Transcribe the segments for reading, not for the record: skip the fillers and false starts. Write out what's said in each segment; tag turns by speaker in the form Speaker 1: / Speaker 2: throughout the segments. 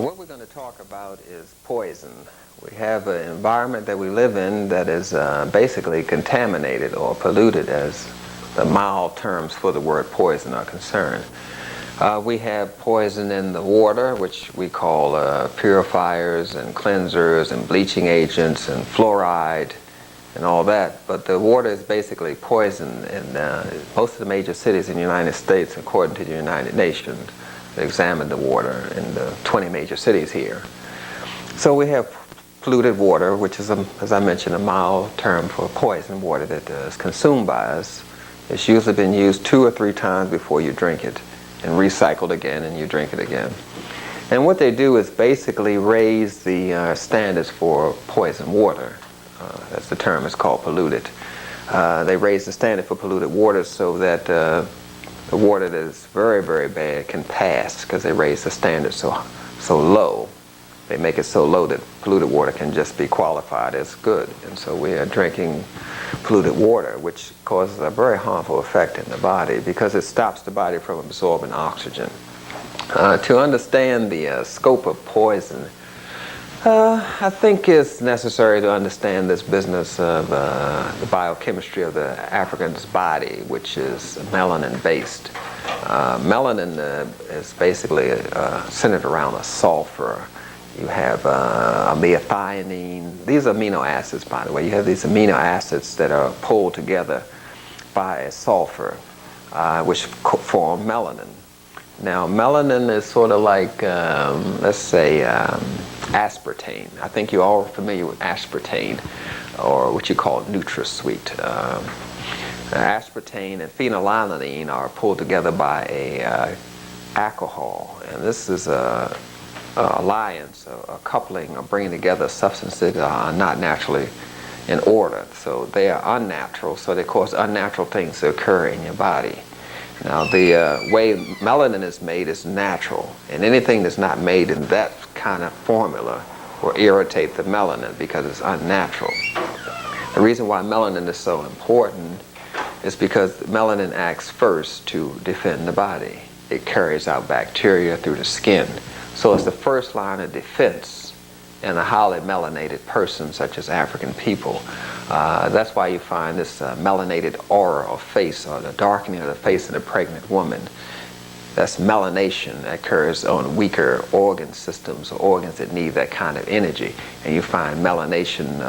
Speaker 1: What we're going to talk about is poison. We have an environment that we live in that is basically contaminated or polluted, as the mild terms for the word poison are concerned. We have poison in the water, which we call purifiers and cleansers and bleaching agents and fluoride and all that. But the water is basically poison in most of the major cities in the United States, according to the United Nations. They examined the water in the 20 major cities here. So we have polluted water, which is, as I mentioned, a mild term for poison water that is consumed by us. It's usually been used 2 or 3 times before you drink it, and recycled again, and you drink it again. And what they do is basically raise the standards for poison water. That's the term. It's called polluted. They raise the standard for polluted water so that the water that is very, very bad can pass, because they raise the standard so low. They make it so low that polluted water can just be qualified as good. And so we are drinking polluted water, which causes a very harmful effect in the body because it stops the body from absorbing oxygen. To understand the scope of poison, I think it's necessary to understand this business of the biochemistry of the African's body, which is melanin-based. Melanin is basically centered around a sulfur. You have methionine. These are amino acids, by the way. You have these amino acids that are pulled together by a sulfur, which form melanin. Now, melanin is sort of like, let's say, aspartame. I think you're all familiar with aspartame, or what you call NutraSweet. Aspartame and phenylalanine are pulled together by a alcohol, and this is a alliance, a coupling, or bringing together substances that are not naturally in order. So they are unnatural, so they cause unnatural things to occur in your body. Now, the way melanin is made is natural, and anything that's not made in that kind of formula will irritate the melanin because it's unnatural. The reason why melanin is so important is because melanin acts first to defend the body. It carries out bacteria through the skin. So it's the first line of defense in a highly melanated person, such as African people. That's why you find this melanated aura of face, or the darkening of the face in a pregnant woman. That's melanation that occurs on weaker organ systems, or organs that need that kind of energy. And you find melanation,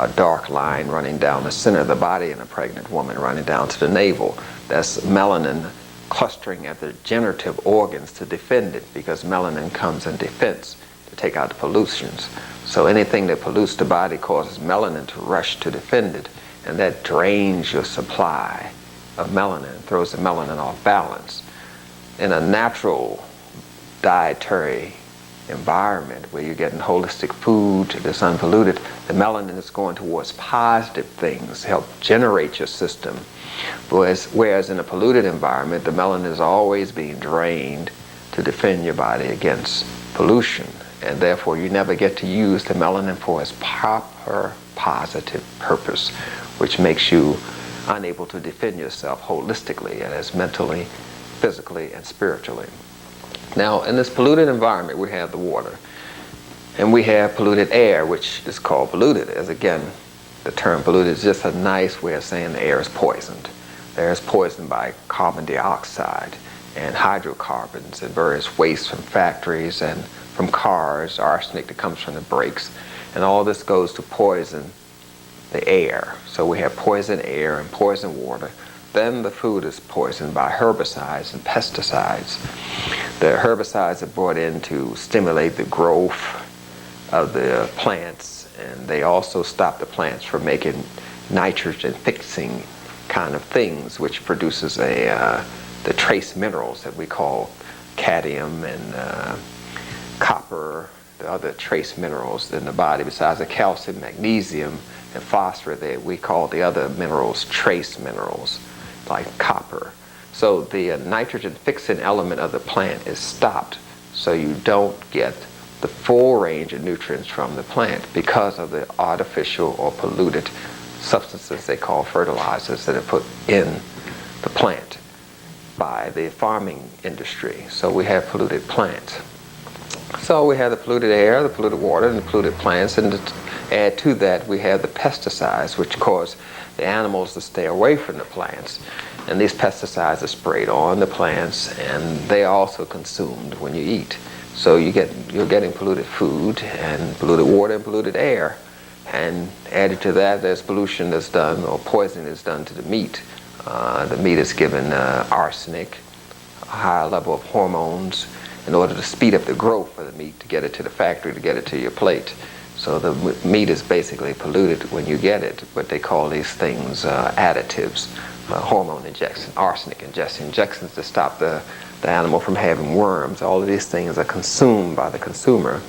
Speaker 1: a dark line running down the center of the body in a pregnant woman, running down to the navel. That's melanin clustering at the generative organs to defend it, because melanin comes in defense to take out the pollutions. So anything that pollutes the body causes melanin to rush to defend it, and that drains your supply of melanin, throws the melanin off balance. In a natural dietary environment where you're getting holistic food that's unpolluted, the melanin is going towards positive things, help generate your system. Whereas in a polluted environment, the melanin is always being drained to defend your body against pollution, and therefore you never get to use the melanin for its proper positive purpose, which makes you unable to defend yourself holistically, as mentally, physically, and spiritually. Now, in this polluted environment, we have the water, and we have polluted air, which is called polluted, as again, the term polluted is just a nice way of saying the air is poisoned. The air is poisoned by carbon dioxide and hydrocarbons and various wastes from factories and from cars, arsenic that comes from the brakes, and all this goes to poison the air. So we have poison air and poison water. Then the food is poisoned by herbicides and pesticides. The herbicides are brought in to stimulate the growth of the plants, and they also stop the plants from making nitrogen-fixing kind of things, which produces the trace minerals that we call cadmium and copper, the other trace minerals in the body. Besides the calcium, magnesium, and phosphorus, we call the other minerals trace minerals, like copper. So the nitrogen-fixing element of the plant is stopped, so you don't get the full range of nutrients from the plant because of the artificial or polluted substances they call fertilizers that are put in the plant by the farming industry. So we have polluted plants. So we have the polluted air, the polluted water, and the polluted plants, and to add to that we have the pesticides, which cause the animals to stay away from the plants. And these pesticides are sprayed on the plants, and they are also consumed when you eat. So you're getting polluted food and polluted water and polluted air. And added to that, there's pollution that's done, or poisoning that's done to the meat. The meat is given arsenic, a higher level of hormones, in order to speed up the growth of the meat, to get it to the factory, to get it to your plate. So the meat is basically polluted when you get it, but they call these things additives, hormone injection, arsenic injections to stop the animal from having worms. All of these things are consumed by the consumer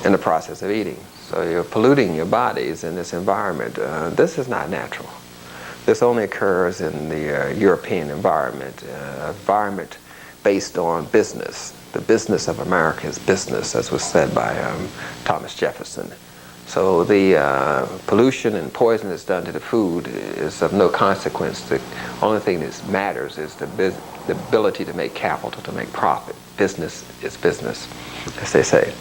Speaker 1: in the process of eating. So you're polluting your bodies in this environment. This is not natural. This only occurs in the European environment, environment based on business. The business of America is business, as was said by Thomas Jefferson. So the pollution and poison that's done to the food is of no consequence. The only thing that matters is the ability to make capital, to make profit. Business is business, as they say.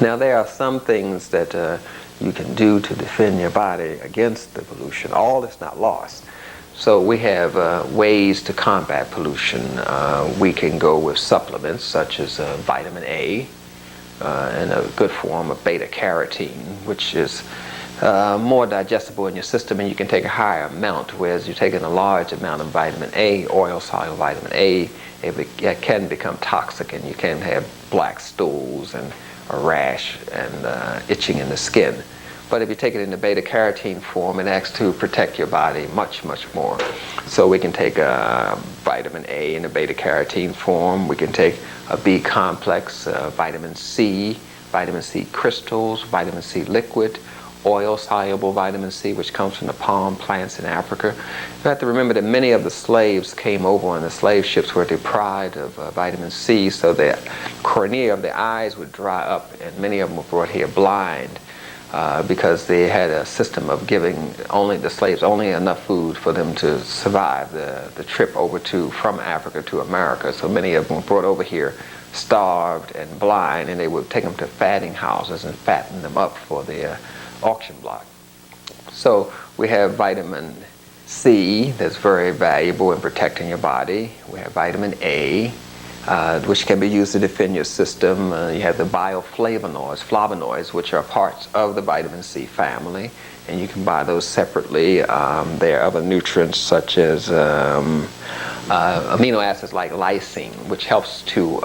Speaker 1: Now there are some things that you can do to defend your body against the pollution. All is not lost. So we have ways to combat pollution. We can go with supplements such as vitamin A and a good form of beta-carotene, which is more digestible in your system, and you can take a higher amount, whereas you're taking a large amount of vitamin A, oil-soluble vitamin A, it can become toxic, and you can have black stools and a rash and itching in the skin. But if you take it in the beta-carotene form, it acts to protect your body much, much more. So we can take vitamin A in the beta-carotene form. We can take a B complex, vitamin C crystals, vitamin C liquid, oil-soluble vitamin C, which comes from the palm plants in Africa. You have to remember that many of the slaves came over on the slave ships were deprived of vitamin C, so the cornea of their eyes would dry up, and many of them were brought here blind. Because they had a system of giving the slaves only enough food for them to survive the trip over from Africa to America. So many of them were brought over here starved and blind, and they would take them to fatting houses and fatten them up for the auction block. So we have vitamin C that's very valuable in protecting your body. We have vitamin A, which can be used to defend your system. You have the flavonoids, which are parts of the vitamin C family, and you can buy those separately. There are other nutrients such as amino acids like lysine, which helps to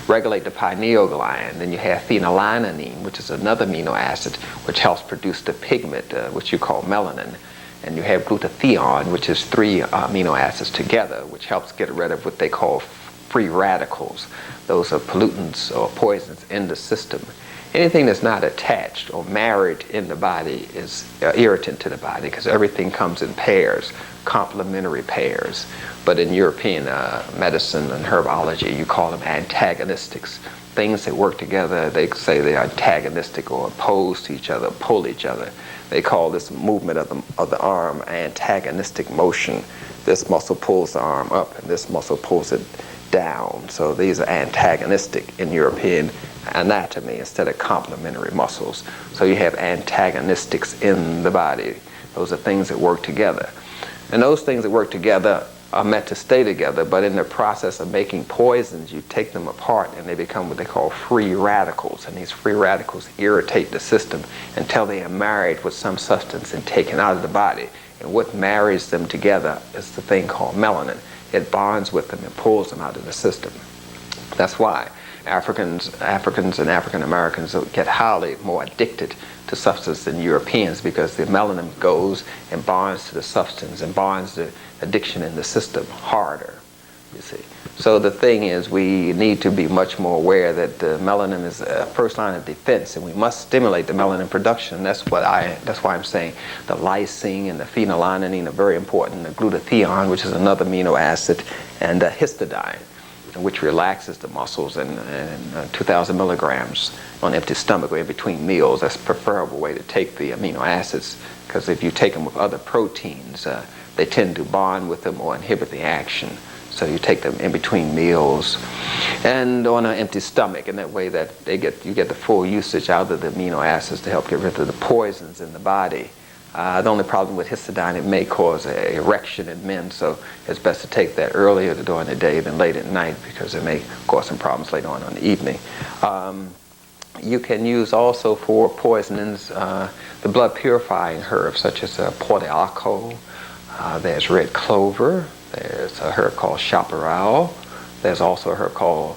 Speaker 1: regulate the pineal gland. Then you have phenylalanine, which is another amino acid which helps produce the pigment, which you call melanin. And you have glutathione, which is 3 amino acids together, which helps get rid of what they call free radicals. Those are pollutants or poisons in the system. Anything that's not attached or married in the body is irritant to the body, because everything comes in pairs, complementary pairs. But in European medicine and herbology, you call them antagonistics. Things that work together, they say they are antagonistic or opposed to each other, pull each other. They call this movement of the arm antagonistic motion. This muscle pulls the arm up, and this muscle pulls it down. So these are antagonistic in European anatomy instead of complementary muscles. So you have antagonistics in the body. Those are things that work together. And those things that work together are meant to stay together, but in the process of making poisons, you take them apart and they become what they call free radicals. And these free radicals irritate the system until they are married with some substance and taken out of the body. And what marries them together is the thing called melanin. It bonds with them and pulls them out of the system. That's why Africans and African Americans get highly more addicted to substance than Europeans, because the melanin goes and bonds to the substance and bonds the addiction in the system harder, you see. So the thing is, we need to be much more aware that the melanin is a first line of defense, and we must stimulate the melanin production. That's why I'm saying the lysine and the phenylalanine are very important. The glutathione, which is another amino acid, and the histidine, which relaxes the muscles, and 2,000 milligrams on empty stomach or in between meals. That's a preferable way to take the amino acids, because if you take them with other proteins, they tend to bond with them or inhibit the action. So you take them in between meals and on an empty stomach, and that way that you get the full usage out of the amino acids to help get rid of the poisons in the body. The only problem with histidine, it may cause an erection in men, so it's best to take that earlier during the day than late at night, because it may cause some problems later on in the evening. You can use also for poisonings the blood purifying herbs such as portiaco, there's red clover, there's a herb called chaparral, there's also a herb called,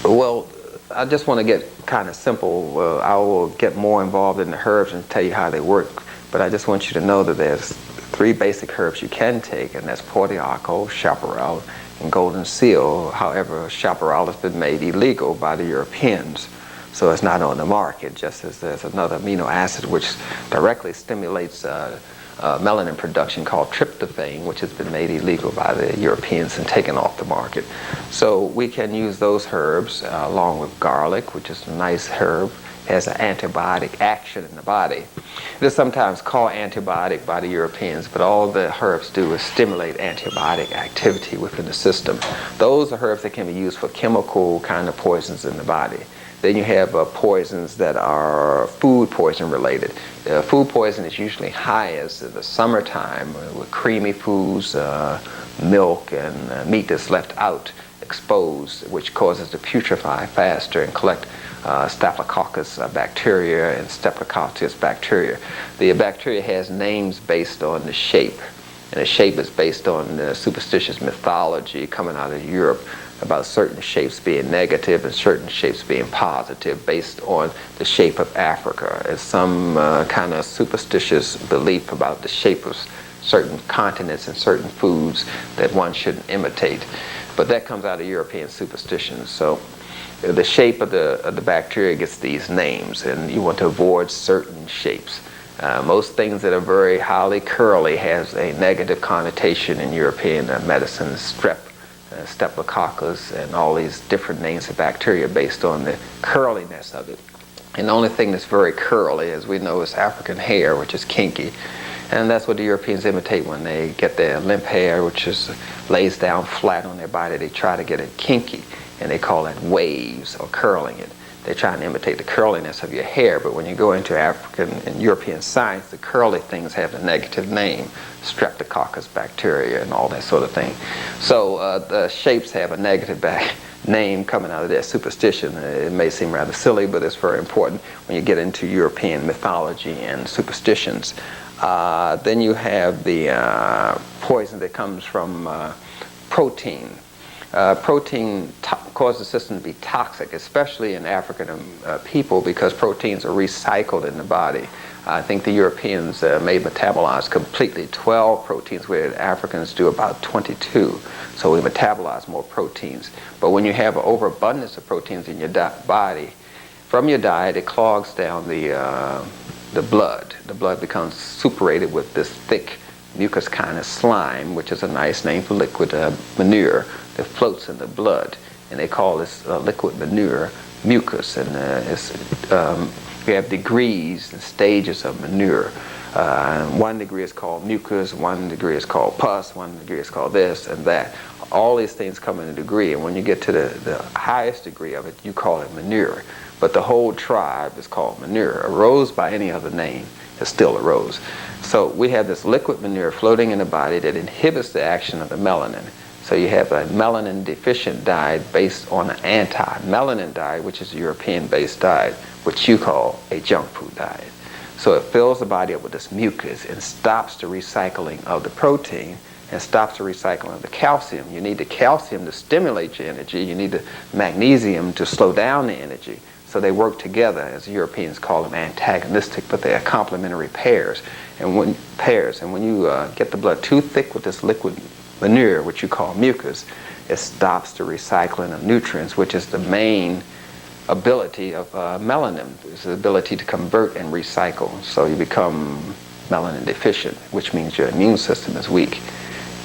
Speaker 1: well, I just want to get kind of simple. I will get more involved in the herbs and tell you how they work, but I just want you to know that there's 3 basic herbs you can take, and that's portiaco, chaparral, and golden seal. However, chaparral has been made illegal by the Europeans, so it's not on the market, just as there's another amino acid which directly stimulates melanin production called tryptophan, which has been made illegal by the Europeans and taken off the market. So we can use those herbs along with garlic, which is a nice herb. It has an antibiotic action in the body. It is sometimes called antibiotic by the Europeans, but all the herbs do is stimulate antibiotic activity within the system. Those are herbs that can be used for chemical kind of poisons in the body. Then you have poisons that are food poison related. Food poison is usually highest in the summertime with creamy foods, milk and meat that's left out exposed, which causes to putrefy faster and collect Staphylococcus bacteria and Streptococcus bacteria. The bacteria has names based on the shape, and the shape is based on the superstitious mythology coming out of Europe about certain shapes being negative and certain shapes being positive based on the shape of Afrika. It's some kind of superstitious belief about the shape of certain continents and certain foods that one shouldn't imitate. But that comes out of European superstitions. So the shape of the bacteria gets these names, and you want to avoid certain shapes. Most things that are very highly curly has a negative connotation in European medicine. Staphylococcus and all these different names of bacteria based on the curliness of it. And the only thing that's very curly, as we know, is African hair, which is kinky. And that's what the Europeans imitate when they get their limp hair, which is lays down flat on their body. They try to get it kinky, and they call it waves or curling it. They try and imitate the curliness of your hair, but when you go into African and European science, the curly things have a negative name, Streptococcus bacteria and all that sort of thing. So the shapes have a negative name coming out of their superstition. It may seem rather silly, but it's very important when you get into European mythology and superstitions. Then you have the poison that comes from protein. Protein causes the system to be toxic, especially in African people, because proteins are recycled in the body. I think the Europeans may metabolize completely 12 proteins, where Africans do about 22. So we metabolize more proteins. But when you have an overabundance of proteins in your body, from your diet, it clogs down the blood. The blood becomes suppurated with this thick mucus kind of slime, which is a nice name for liquid manure that floats in the blood, and they call this liquid manure mucus. And we have degrees and stages of manure. 1 degree is called mucus, 1 degree is called pus, 1 degree is called this and that. All these things come in a degree, and when you get to the highest degree of it, you call it manure. But the whole tribe is called manure. A rose by any other name is still a rose. So we have this liquid manure floating in the body that inhibits the action of the melanin. So you have a melanin deficient diet based on an anti-melanin diet, which is a European-based diet, which you call a junk food diet. So it fills the body up with this mucus and stops the recycling of the protein and stops the recycling of the calcium. You need the calcium to stimulate your energy. You need the magnesium to slow down the energy. So they work together, as the Europeans call them, antagonistic, but they are complementary pairs. And when you get the blood too thick with this liquid manure, which you call mucus, it stops the recycling of nutrients, which is the main ability of melanin. It's the ability to convert and recycle. So you become melanin deficient, which means your immune system is weak.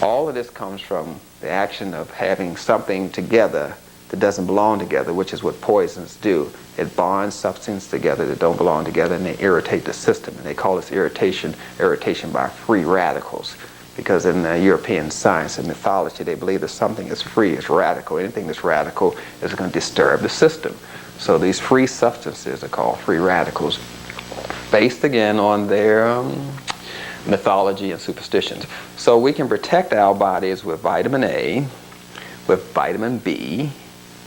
Speaker 1: All of this comes from the action of having something together that doesn't belong together, which is what poisons do. It bonds substances together that don't belong together, and they irritate the system. And they call this irritation by free radicals. because in European science and mythology, they believe that something is free is radical. Anything that's radical is going to disturb the system. So these free substances are called free radicals, based again on their mythology and superstitions. So we can protect our bodies with vitamin A, with vitamin B,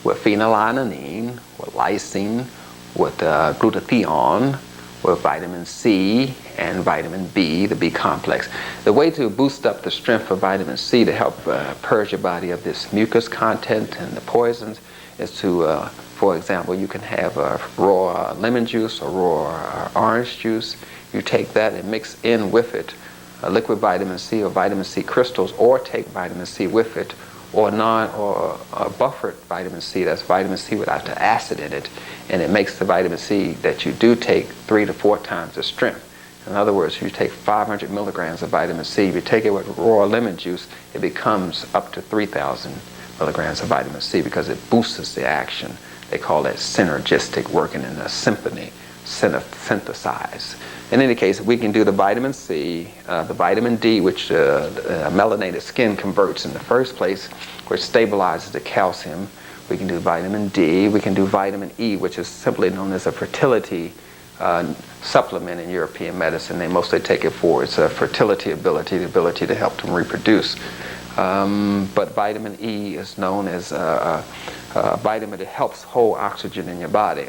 Speaker 1: with phenylalanine, with lysine, with glutathione, with vitamin C and vitamin B, the B complex. The way to boost up the strength of vitamin C to help purge your body of this mucus content and the poisons is to, for example, you can have raw lemon juice or raw orange juice. You take that and mix in with it liquid vitamin C or vitamin C crystals, or take vitamin C with it, or buffered vitamin C. That's vitamin C without the acid in it, and it makes the vitamin C that you do take 3 to 4 times the strength. In other words, if you take 500 milligrams of vitamin C, if you take it with raw lemon juice, it becomes up to 3,000 milligrams of vitamin C because it boosts the action. They call that synergistic, working in a symphony, synthesize. In any case, we can do the vitamin C, the vitamin D, which melanated skin converts in the first place, which stabilizes the calcium. We can do vitamin D. We can do vitamin E, which is simply known as a fertility supplement in European medicine. They mostly take it for its fertility ability, the ability to help them reproduce. But vitamin E is known as a vitamin that helps hold oxygen in your body.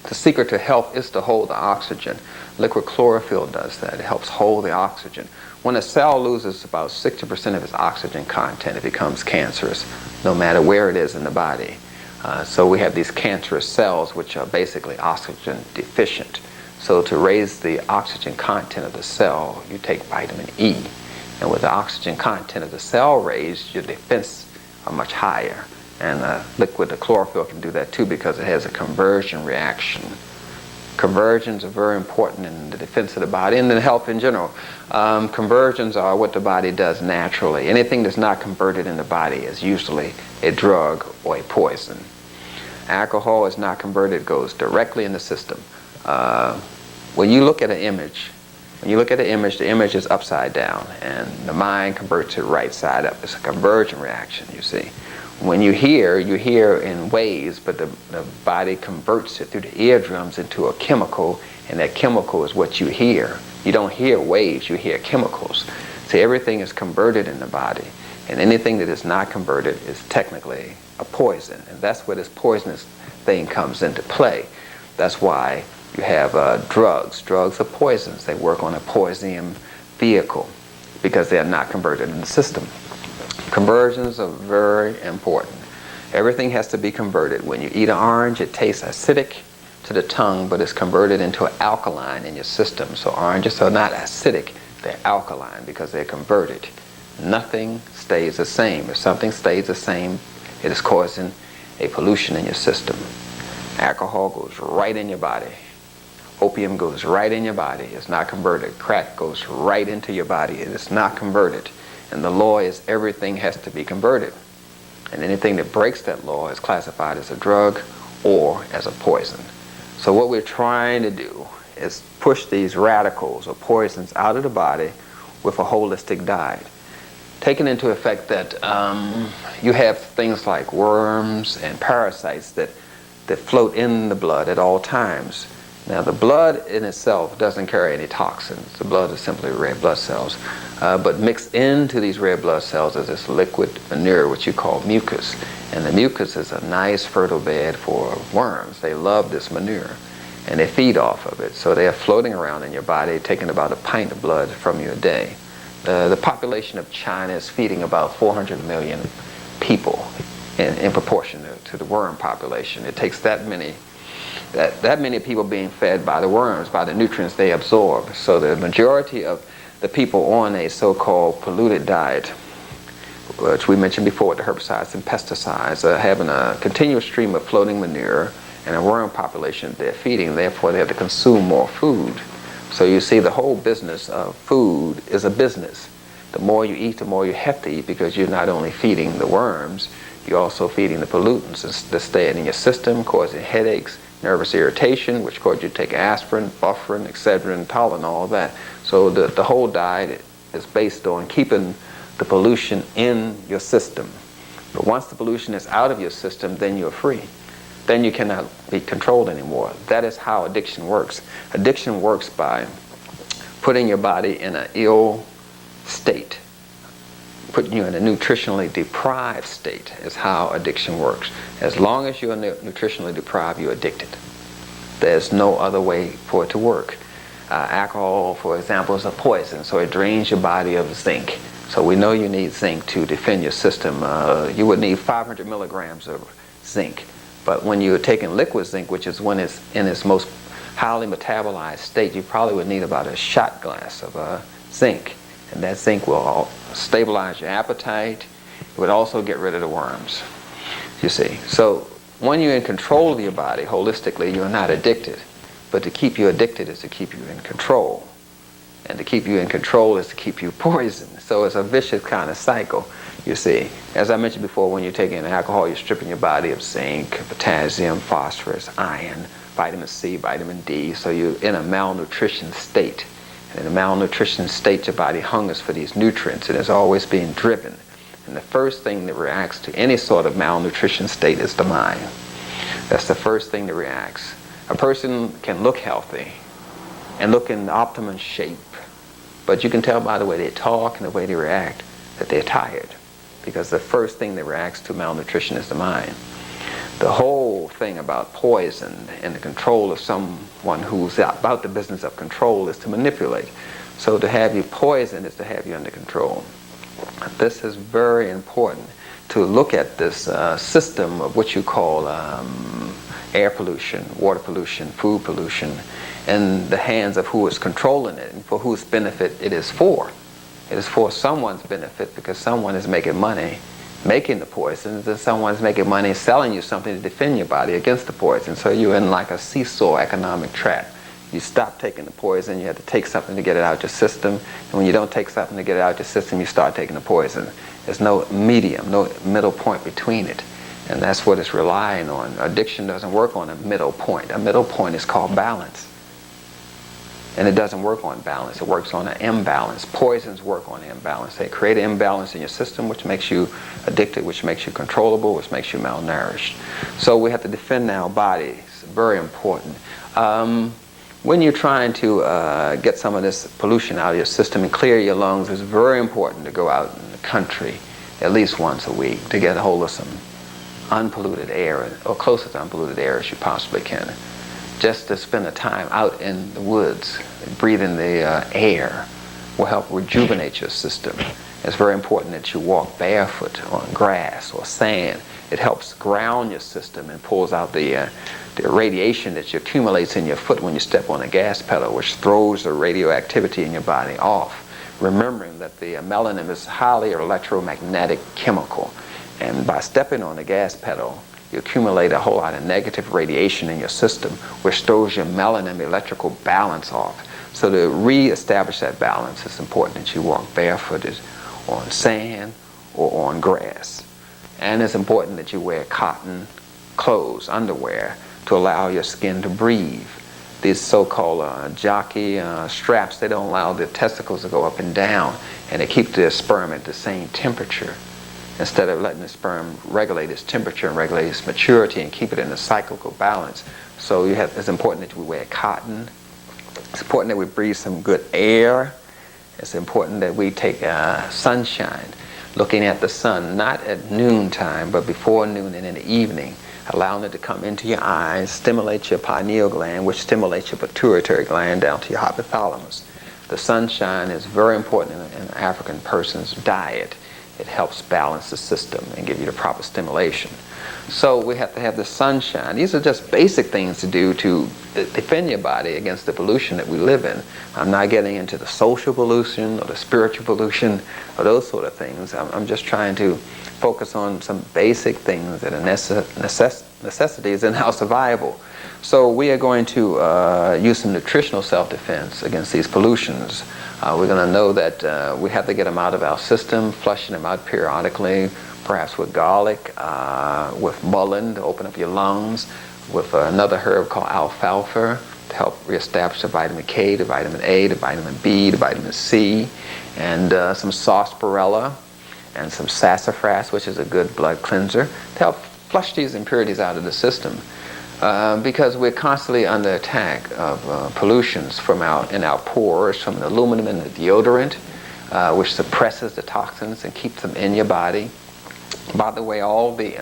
Speaker 1: The secret to health is to hold the oxygen. Liquid chlorophyll does that. It helps hold the oxygen. When a cell loses about 60% of its oxygen content, it becomes cancerous, no matter where it is in the body. So we have these cancerous cells which are basically oxygen deficient. So to raise the oxygen content of the cell, you take vitamin E. And with the oxygen content of the cell raised, your defense are much higher. And liquid chlorophyll can do that too because it has a conversion reaction. Conversions are very important in the defense of the body and in health in general. Conversions are what the body does naturally. Anything that's not converted in the body is usually a drug or a poison. Alcohol is not converted, it goes directly in the system. When you look at an image, the image is upside down, and the mind converts it right side up. It's a conversion reaction, you see. When you hear in waves, but the body converts it through the eardrums into a chemical, and that chemical is what you hear. You don't hear waves, you hear chemicals. See, everything is converted in the body, and anything that is not converted is technically a poison, and that's where this poisonous thing comes into play. That's why you have drugs. Drugs are poisons. They work on a poison vehicle because they are not converted in the system. Conversions are very important. Everything has to be converted. When you eat an orange, it tastes acidic to the tongue, but it's converted into an alkaline in your system. So oranges are not acidic, they're alkaline because they're converted. Nothing stays the same. If something stays the same, it is causing a pollution in your system. Alcohol goes right in your body. Opium goes right in your body. It's not converted. Crack goes right into your body. It is not converted. And the law is everything has to be converted. And anything that breaks that law is classified as a drug or as a poison. So what we're trying to do is push these radicals or poisons out of the body with a holistic diet. Taking into effect that you have things like worms and parasites that float in the blood at all times. Now the blood in itself doesn't carry any toxins. The blood is simply red blood cells. But mixed into these red blood cells is this liquid manure, which you call mucus. And the mucus is a nice fertile bed for worms. They love this manure, and they feed off of it. So they are floating around in your body, taking about a pint of blood from you a day. The population of China is feeding about 400 million people in proportion to the worm population. It takes that many people being fed by the worms, by the nutrients they absorb. So the majority of the people on a so-called polluted diet, which we mentioned before, the herbicides and pesticides, are having a continuous stream of floating manure and a worm population they're feeding. Therefore, they have to consume more food. So you see, the whole business of food is a business. The more you eat, the more you have to eat, because you're not only feeding the worms, you're also feeding the pollutants that stay in your system, causing headaches, nervous irritation, which causes you to take aspirin, bufferin, Excedrin, Tylenol, all that. So the whole diet is based on keeping the pollution in your system. But once the pollution is out of your system, then you're free. Then you cannot be controlled anymore. That is how addiction works. Addiction works by putting your body in an ill state. Putting you in a nutritionally deprived state is how addiction works. As long as you're nutritionally deprived, you're addicted. There's no other way for it to work. Alcohol, for example, is a poison, so it drains your body of zinc. So we know you need zinc to defend your system. You would need 500 milligrams of zinc. But when you're taking liquid zinc, which is when it's in its most highly metabolized state, you probably would need about a shot glass of zinc. And that zinc will stabilize your appetite. It would also get rid of the worms, you see. So when you're in control of your body holistically, you're not addicted. But to keep you addicted is to keep you in control. And to keep you in control is to keep you poisoned. So it's a vicious kind of cycle, you see. As I mentioned before, when you're taking alcohol, you're stripping your body of zinc, potassium, phosphorus, iron, vitamin C, vitamin D. So you're in a malnutrition state. And in a malnutrition state, your body hungers for these nutrients. It is always being driven. And the first thing that reacts to any sort of malnutrition state is the mind. That's the first thing that reacts. A person can look healthy and look in optimum shape, but you can tell by the way they talk and the way they react that they're tired, because the first thing that reacts to malnutrition is the mind. The whole thing about poison and the control of someone who's about the business of control is to manipulate. So to have you poisoned is to have you under control. This is very important, to look at this system of what you call air pollution, water pollution, food pollution, in the hands of who is controlling it and for whose benefit it is for. It is for someone's benefit because someone is making money making the poisons, and someone's making money selling you something to defend your body against the poison. So you're in like a seesaw economic trap. You stop taking the poison, you have to take something to get it out your system, and when you don't take something to get it out your system, you start taking the poison. There's no medium, no middle point between it. And that's what it's relying on. Addiction doesn't work on a middle point. A middle point is called balance. And it doesn't work on balance. It works on an imbalance. Poisons work on imbalance. They create an imbalance in your system, which makes you addicted, which makes you controllable, which makes you malnourished. So we have to defend our bodies. Very important. When you're trying to get some of this pollution out of your system and clear your lungs, it's very important to go out in the country at least once a week to get a hold of some unpolluted air, or close to unpolluted air as you possibly can. Just to spend the time out in the woods, breathing the air will help rejuvenate your system. It's very important that you walk barefoot on grass or sand. It helps ground your system and pulls out the radiation that accumulates in your foot when you step on a gas pedal, which throws the radioactivity in your body off. Remembering that the melanin is highly electromagnetic chemical, and by stepping on the gas pedal, you accumulate a whole lot of negative radiation in your system, which throws your melanin electrical balance off. So to re-establish that balance, it's important that you walk barefooted on sand or on grass. And it's important that you wear cotton clothes, underwear, to allow your skin to breathe. These so-called jockey straps, they don't allow the testicles to go up and down, and they keep the sperm at the same temperature, instead of letting the sperm regulate its temperature and regulate its maturity and keep it in a cyclical balance. So it's important that we wear cotton. It's important that we breathe some good air. It's important that we take sunshine, looking at the sun, not at noontime, but before noon and in the evening, allowing it to come into your eyes, stimulate your pineal gland, which stimulates your pituitary gland down to your hypothalamus. The sunshine is very important in an African person's diet. It helps balance the system and give you the proper stimulation. So we have to have the sunshine. These are just basic things to do to defend your body against the pollution that we live in. I'm not getting into the social pollution or the spiritual pollution or those sort of things. I'm just trying to focus on some basic things that are necessities in our survival. So we are going to use some nutritional self-defense against these pollutions. We're going to know that we have to get them out of our system, flushing them out periodically, perhaps with garlic, with mullein to open up your lungs, with another herb called alfalfa to help reestablish the vitamin K, the vitamin A, the vitamin B, the vitamin C, and some sarsaparilla, and some sassafras, which is a good blood cleanser, to help flush these impurities out of the system. Because we're constantly under attack of pollutions in our pores, from the aluminum in the deodorant, which suppresses the toxins and keeps them in your body. By the way, all the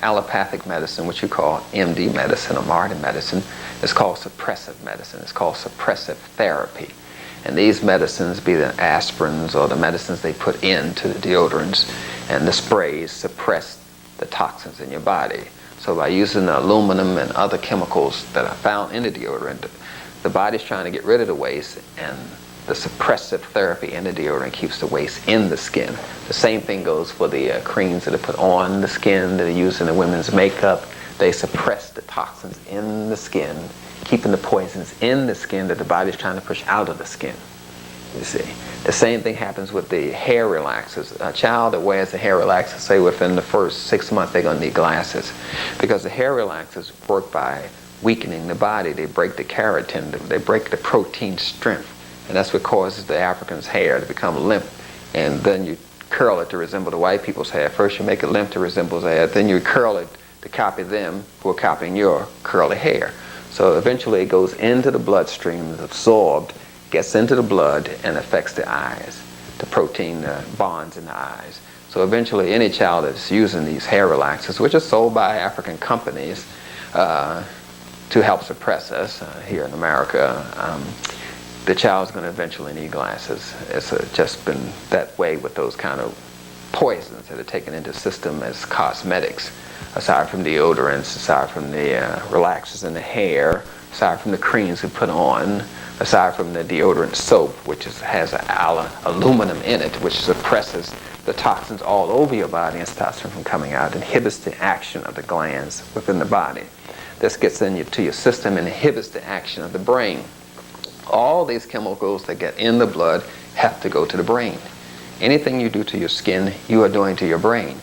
Speaker 1: allopathic medicine, which you call MD medicine or modern medicine, is called suppressive medicine. It's called suppressive therapy. And these medicines, be the aspirins or the medicines they put into the deodorants and the sprays, suppress the toxins in your body. So by using the aluminum and other chemicals that are found in the deodorant, the body's trying to get rid of the waste, and the suppressive therapy in the deodorant keeps the waste in the skin. The same thing goes for the creams that are put on the skin, that are used in the women's makeup. They suppress the toxins in the skin, keeping the poisons in the skin that the body's trying to push out of the skin. You see, the same thing happens with the hair relaxers. A child that wears a hair relaxer, say within the first 6 months, they're going to need glasses, because the hair relaxers work by weakening the body. They break the keratin, they break the protein strength, and that's what causes the African's hair to become limp, and then you curl it to resemble the white people's hair. First you make it limp to resemble their hair, then you curl it to copy them who are copying your curly hair. So eventually it goes into the bloodstream, is absorbed, gets into the blood, and affects the eyes, the protein bonds in the eyes. So eventually any child that's using these hair relaxers, which are sold by African companies to help suppress us here in America, the child's going to eventually need glasses. It's just been that way with those kind of poisons that are taken into the system as cosmetics. Aside from deodorants, aside from the relaxers in the hair, aside from the creams we put on, aside from the deodorant soap, which has aluminum in it, which suppresses the toxins all over your body and stops them from coming out, inhibits the action of the glands within the body. This gets into your system and inhibits the action of the brain. All these chemicals that get in the blood have to go to the brain. Anything you do to your skin, you are doing to your brain.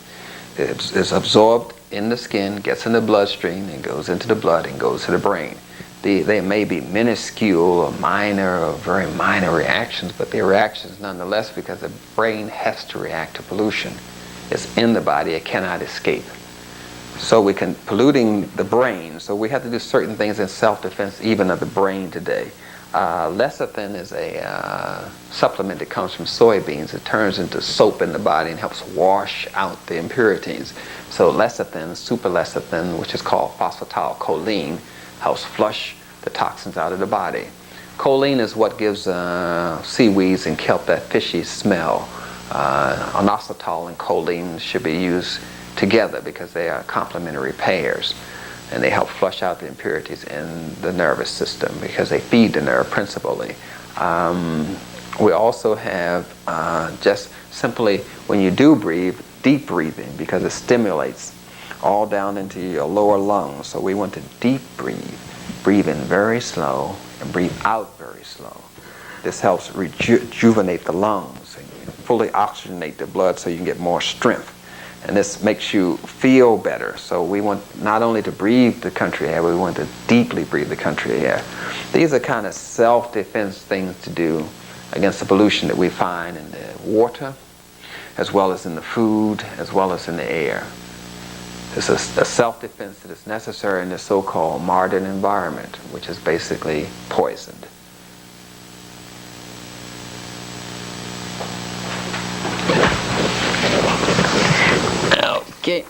Speaker 1: It's absorbed in the skin, gets in the bloodstream, and goes into the blood and goes to the brain. They may be minuscule or minor or very minor reactions, but they're reactions nonetheless, because the brain has to react to pollution. It's in the body, it cannot escape. So polluting the brain, so we have to do certain things in self-defense even of the brain today. Lecithin is a supplement that comes from soybeans. It turns into soap in the body and helps wash out the impurities. So lecithin, super lecithin, which is called phosphatidylcholine, helps flush the toxins out of the body. Choline is what gives seaweeds and kelp that fishy smell. Inositol and choline should be used together because they are complementary pairs, and they help flush out the impurities in the nervous system because they feed the nerve principally. We also have just simply, when you do breathe, deep breathing, because it stimulates all down into your lower lungs. So we want to deep breathe. Breathe in very slow and breathe out very slow. This helps rejuvenate the lungs and fully oxygenate the blood so you can get more strength. And this makes you feel better. So we want not only to breathe the country air, we want to deeply breathe the country air. These are kind of self-defense things to do against the pollution that we find in the water, as well as in the food, as well as in the air. This is a self-defense that is necessary in the so-called modern environment, which is basically poisoned. Okay.